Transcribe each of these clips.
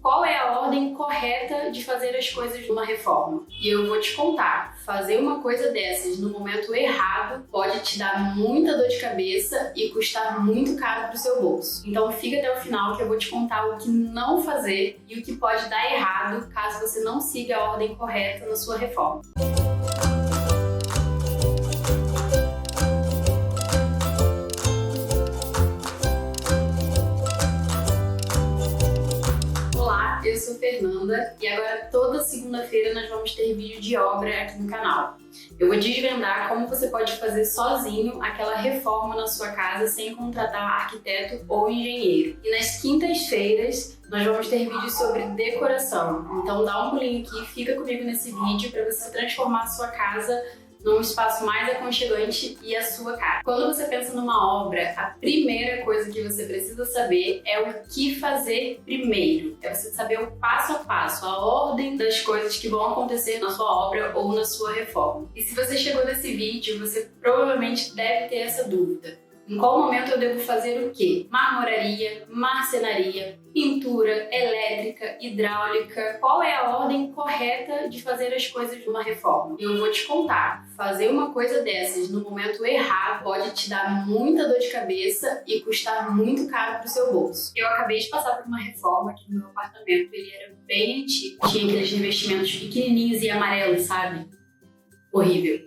qual é a ordem correta de fazer as coisas numa reforma. E eu vou te contar, fazer uma coisa dessas no momento errado pode te dar muita dor de cabeça e custar muito caro pro seu bolso. Então fica até o final que eu vou te contar o que não fazer e o que pode dar errado caso você não siga a ordem correta na sua reforma. Eu sou Fernanda e agora toda segunda-feira nós vamos ter vídeo de obra aqui no canal. Eu vou desvendar como você pode fazer sozinho aquela reforma na sua casa sem contratar arquiteto ou engenheiro. E nas quintas-feiras nós vamos ter vídeos sobre decoração. Então dá um pulinho aqui, fica comigo nesse vídeo para você transformar a sua casa num espaço mais aconchegante e a sua cara. Quando você pensa numa obra, a primeira coisa que você precisa saber é o que fazer primeiro. É você saber o passo a passo, a ordem das coisas que vão acontecer na sua obra ou na sua reforma. E se você chegou nesse vídeo, você provavelmente deve ter essa dúvida. Em qual momento eu devo fazer o quê? Marmoraria, marcenaria, pintura, elétrica, hidráulica. Qual é a ordem correta de fazer as coisas numa reforma? Eu vou te contar. Fazer uma coisa dessas no momento errado pode te dar muita dor de cabeça e custar muito caro pro seu bolso. Eu acabei de passar por uma reforma aqui no meu apartamento. Ele era bem antigo. Tinha aqueles revestimentos pequenininhos e amarelos, sabe? Horrível.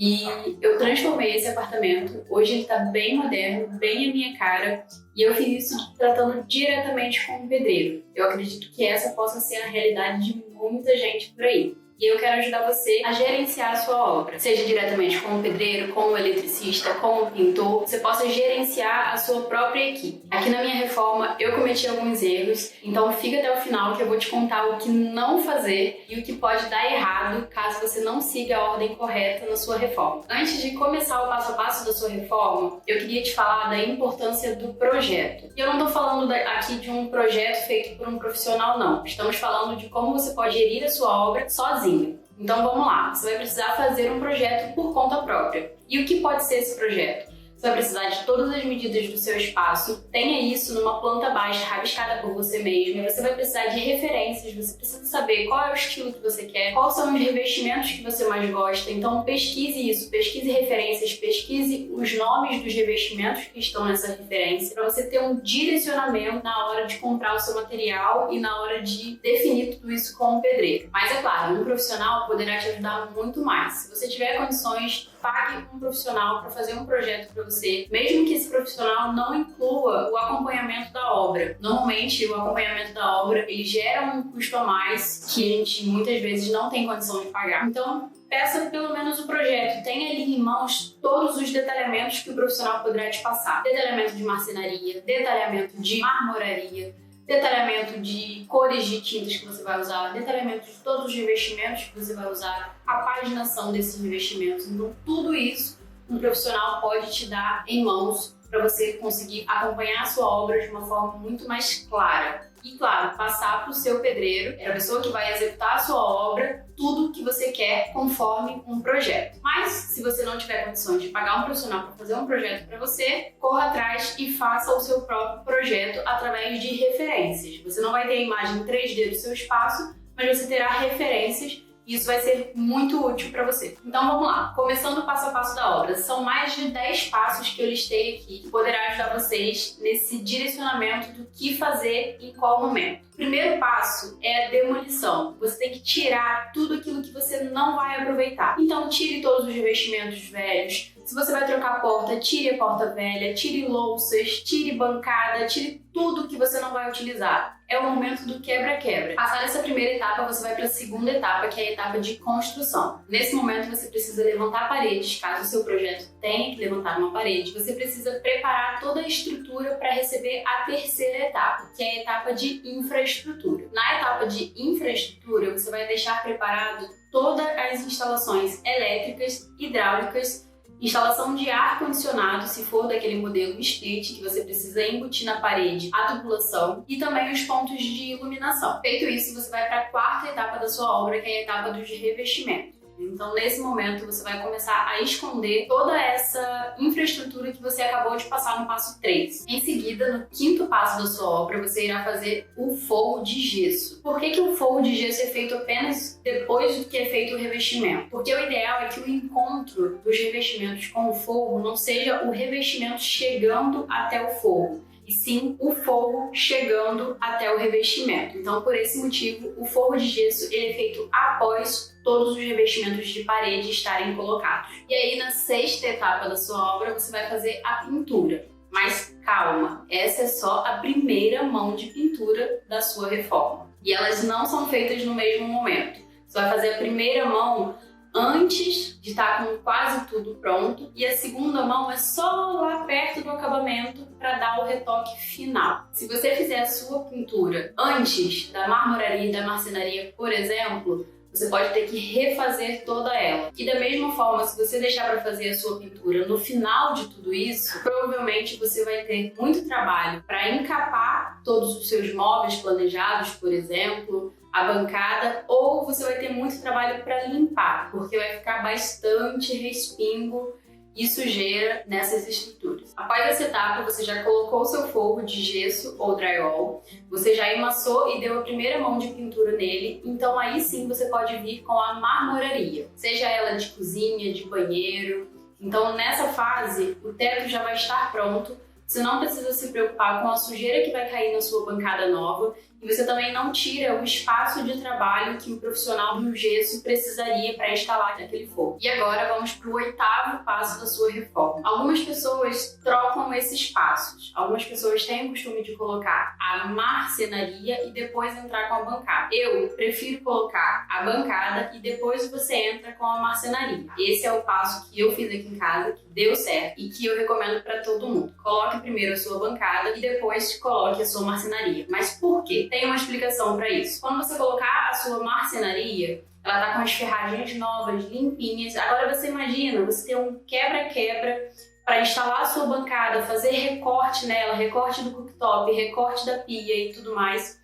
E eu transformei esse apartamento, hoje ele tá bem moderno, bem a minha cara, e eu fiz isso tratando diretamente com um pedreiro. Eu acredito que essa possa ser a realidade de muita gente por aí. E eu quero ajudar você a gerenciar a sua obra, seja diretamente com o pedreiro, com o eletricista, com o pintor, você possa gerenciar a sua própria equipe. Aqui na minha reforma eu cometi alguns erros, então fica até o final que eu vou te contar o que não fazer e o que pode dar errado caso você não siga a ordem correta na sua reforma. Antes de começar o passo a passo da sua reforma, eu queria te falar da importância do projeto. E eu não estou falando aqui de um projeto feito por um profissional, não. Estamos falando de como você pode gerir a sua obra sozinho. Então vamos lá, você vai precisar fazer um projeto por conta própria. E o que pode ser esse projeto? Você vai precisar de todas as medidas do seu espaço, tenha isso numa planta baixa, rabiscada por você mesmo. Você vai precisar de referências, você precisa saber qual é o estilo que você quer, quais são os revestimentos que você mais gosta. Então pesquise isso, pesquise referências, pesquise os nomes dos revestimentos que estão nessa referência, para você ter um direcionamento na hora de comprar o seu material e na hora de definir tudo isso com o pedreiro. Mas é claro, um profissional poderá te ajudar muito mais. Se você tiver condições, pague um profissional para fazer um projeto para você, mesmo que esse profissional não inclua o acompanhamento da obra. Normalmente, o acompanhamento da obra ele gera um custo a mais que a gente muitas vezes não tem condição de pagar. Então, peça pelo menos o projeto, tenha ali em mãos todos os detalhamentos que o profissional poderá te passar. Detalhamento de marcenaria, detalhamento de marmoraria, detalhamento de cores de tintas que você vai usar, detalhamento de todos os revestimentos que você vai usar, a paginação desses revestimentos. Então, tudo isso um profissional pode te dar em mãos para você conseguir acompanhar a sua obra de uma forma muito mais clara. E, claro, passar para o seu pedreiro, a pessoa que vai executar a sua obra, tudo que você quer conforme um projeto. Mas, se você não tiver condições de pagar um profissional para fazer um projeto para você, corra atrás e faça o seu próprio projeto através de referências. Você não vai ter a imagem 3D do seu espaço, mas você terá referências. Isso vai ser muito útil para você. Então vamos lá, começando o passo a passo da obra. São mais de 10 passos que eu listei aqui que poderá ajudar vocês nesse direcionamento do que fazer em qual momento. O primeiro passo é a demolição. Você tem que tirar tudo aquilo que você não vai aproveitar. Então tire todos os revestimentos velhos. Se você vai trocar a porta, tire a porta velha, tire louças, tire bancada, tire tudo que você não vai utilizar. É o momento do quebra-quebra. Passada essa primeira etapa, você vai para a segunda etapa, que é a etapa de construção. Nesse momento, você precisa levantar paredes, caso o seu projeto tenha que levantar uma parede. Você precisa preparar toda a estrutura para receber a terceira etapa, que é a etapa de infraestrutura. Na etapa de infraestrutura, você vai deixar preparado todas as instalações elétricas, hidráulicas, instalação de ar-condicionado, se for daquele modelo split, que você precisa embutir na parede a tubulação e também os pontos de iluminação. Feito isso, você vai para a quarta etapa da sua obra, que é a etapa dos revestimentos. Então, nesse momento, você vai começar a esconder toda essa infraestrutura que você acabou de passar no passo 3. Em seguida, no quinto passo da sua obra, você irá fazer o forro de gesso. Por que o forro de gesso é feito apenas depois do que é feito o revestimento? Porque o ideal é que o encontro dos revestimentos com o forro não seja o revestimento chegando até o forro, e sim o forro chegando até o revestimento. Então, por esse motivo, o forro de gesso ele é feito após todos os revestimentos de parede estarem colocados. E aí, na sexta etapa da sua obra, você vai fazer a pintura. Mas calma, essa é só a primeira mão de pintura da sua reforma. E elas não são feitas no mesmo momento. Você vai fazer a primeira mão antes de estar com quase tudo pronto, e a segunda mão é só lá perto do acabamento para dar o retoque final. Se você fizer a sua pintura antes da marmoraria e da marcenaria, por exemplo, você pode ter que refazer toda ela. E da mesma forma, se você deixar para fazer a sua pintura no final de tudo isso, provavelmente você vai ter muito trabalho para encapar todos os seus móveis planejados, por exemplo, a bancada, ou você vai ter muito trabalho para limpar, porque vai ficar bastante respingo e sujeira nessas estruturas. Após essa etapa, você já colocou o seu forro de gesso ou drywall, você já emassou e deu a primeira mão de pintura nele, então aí sim você pode vir com a marmoraria, seja ela de cozinha, de banheiro. Então nessa fase, o teto já vai estar pronto, você não precisa se preocupar com a sujeira que vai cair na sua bancada nova, e você também não tira o espaço de trabalho que o profissional do gesso precisaria para instalar aquele forro. E agora vamos para o oitavo passo da sua reforma. Algumas pessoas trocam esses passos. Algumas pessoas têm o costume de colocar a marcenaria e depois entrar com a bancada. Eu prefiro colocar a bancada e depois você entra com a marcenaria. Esse é o passo que eu fiz aqui em casa, que deu certo e que eu recomendo para todo mundo. Coloque primeiro a sua bancada e depois coloque a sua marcenaria. Mas por quê? Tem uma explicação para isso. Quando você colocar a sua marcenaria, ela tá com as ferragens novas, limpinhas. Agora você imagina, você ter um quebra-quebra para instalar a sua bancada, fazer recorte nela, recorte do cooktop, recorte da pia e tudo mais.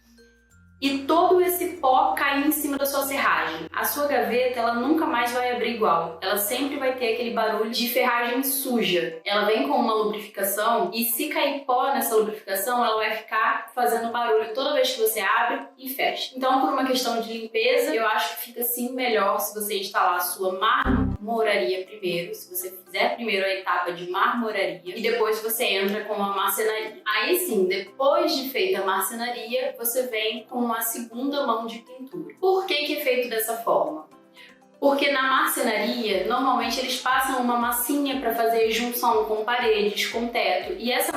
E todo esse pó cair em cima da sua serragem. A sua gaveta, ela nunca mais vai abrir igual. Ela sempre vai ter aquele barulho de ferragem suja. Ela vem com uma lubrificação e se cair pó nessa lubrificação, ela vai ficar fazendo barulho toda vez que você abre e fecha. Então, por uma questão de limpeza, eu acho que fica sim melhor se você instalar a sua marmoraria primeiro, se você fizer primeiro a etapa de marmoraria e depois você entra com a marcenaria. Aí sim, depois de feita a marcenaria, você vem com a segunda mão de pintura. Por que é feito dessa forma? Porque na marcenaria, normalmente eles passam uma massinha para fazer junção com paredes, com teto. E essa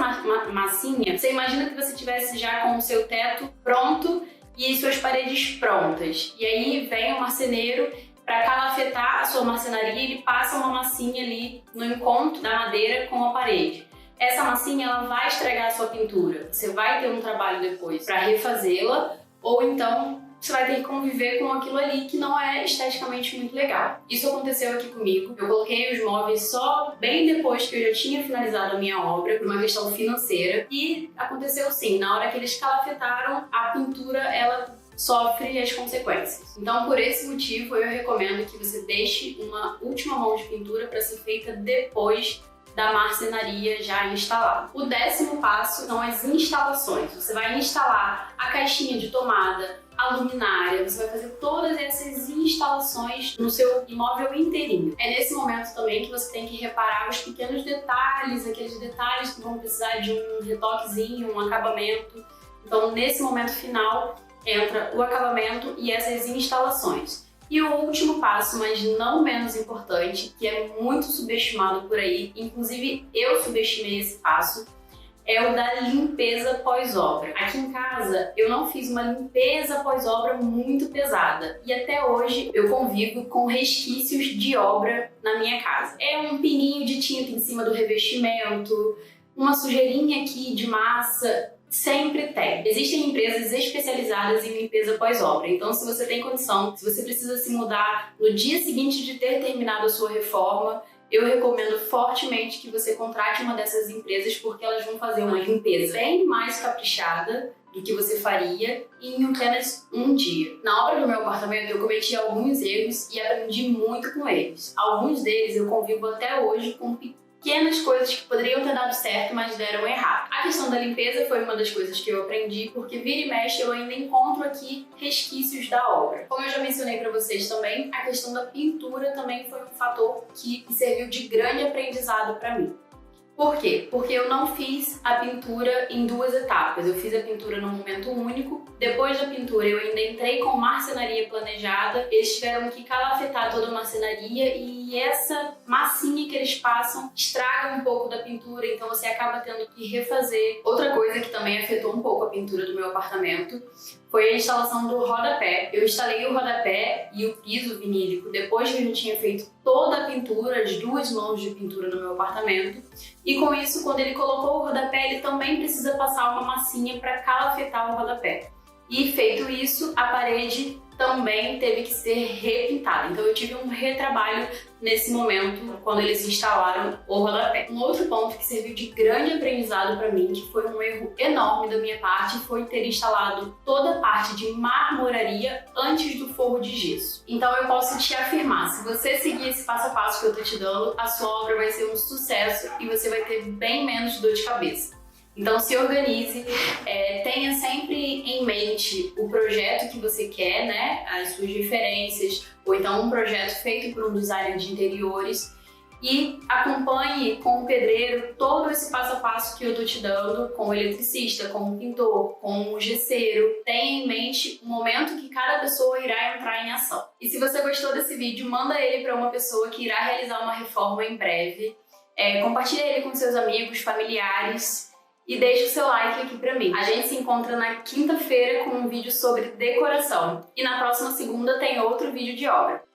massinha, você imagina que você tivesse já com o seu teto pronto e suas paredes prontas. E aí vem o marceneiro para calafetar a sua marcenaria e ele passa uma massinha ali no encontro da madeira com a parede. Essa massinha ela vai estragar a sua pintura. Você vai ter um trabalho depois para refazê-la, ou então você vai ter que conviver com aquilo ali que não é esteticamente muito legal. Isso aconteceu aqui comigo. Eu coloquei os móveis só bem depois que eu já tinha finalizado a minha obra, por uma questão financeira. E aconteceu sim, na hora que eles calafetaram, a pintura ela sofre as consequências. Então, por esse motivo, eu recomendo que você deixe uma última mão de pintura para ser feita depois da marcenaria já instalada. O 10º passo são as instalações. Você vai instalar a caixinha de tomada, a luminária, você vai fazer todas essas instalações no seu imóvel inteirinho. É nesse momento também que você tem que reparar os pequenos detalhes, aqueles detalhes que vão precisar de um retoquezinho, um acabamento. Então, nesse momento final, entra o acabamento e essas instalações. E o último passo, mas não menos importante, que é muito subestimado por aí, inclusive eu subestimei esse passo, é o da limpeza pós-obra. Aqui em casa, eu não fiz uma limpeza pós-obra muito pesada e até hoje eu convivo com resquícios de obra na minha casa. É um pininho de tinta em cima do revestimento, uma sujeirinha aqui de massa. Sempre tem. Existem empresas especializadas em limpeza pós-obra, então se você tem condição, se você precisa se mudar no dia seguinte de ter terminado a sua reforma, eu recomendo fortemente que você contrate uma dessas empresas porque elas vão fazer uma limpeza bem mais caprichada do que você faria em apenas um dia. Na obra do meu apartamento eu cometi alguns erros e aprendi muito com eles. Alguns deles eu convivo até hoje com pequenas coisas que poderiam ter dado certo, mas deram errado. A questão da limpeza foi uma das coisas que eu aprendi, porque vira e mexe eu ainda encontro aqui resquícios da obra. Como eu já mencionei para vocês também, a questão da pintura também foi um fator que serviu de grande aprendizado para mim. Por quê? Porque eu não fiz a pintura em duas etapas. Eu fiz a pintura num momento único. Depois da pintura, eu ainda entrei com marcenaria planejada. Eles tiveram que calafetar toda a marcenaria e essa massinha que eles passam estraga um pouco da pintura, então você acaba tendo que refazer. Outra coisa que também afetou um pouco a pintura do meu apartamento foi a instalação do rodapé. Eu instalei o rodapé e o piso vinílico depois que eu já tinha feito toda a pintura, as 2 mãos de pintura no meu apartamento. E com isso, quando ele colocou o rodapé, ele também precisa passar uma massinha para calafetar o rodapé. E feito isso, a parede também teve que ser repintada. Então eu tive um retrabalho nesse momento, quando eles instalaram o rodapé. Um outro ponto que serviu de grande aprendizado para mim, que foi um erro enorme da minha parte, foi ter instalado toda a parte de marmoraria antes do forro de gesso. Então eu posso te afirmar, se você seguir esse passo a passo que eu tô te dando, a sua obra vai ser um sucesso e você vai ter bem menos dor de cabeça. Então se organize, tenha sempre em mente o projeto que você quer, né? As suas referências, ou então um projeto feito por um designer de interiores, e acompanhe com o pedreiro todo esse passo a passo que eu tô te dando, com o eletricista, com o pintor, com o gesseiro. Tenha em mente o momento que cada pessoa irá entrar em ação. E se você gostou desse vídeo, manda ele para uma pessoa que irá realizar uma reforma em breve. Compartilha ele com seus amigos, familiares. E deixe o seu like aqui pra mim. A gente se encontra na quinta-feira com um vídeo sobre decoração. E na próxima segunda tem outro vídeo de obra.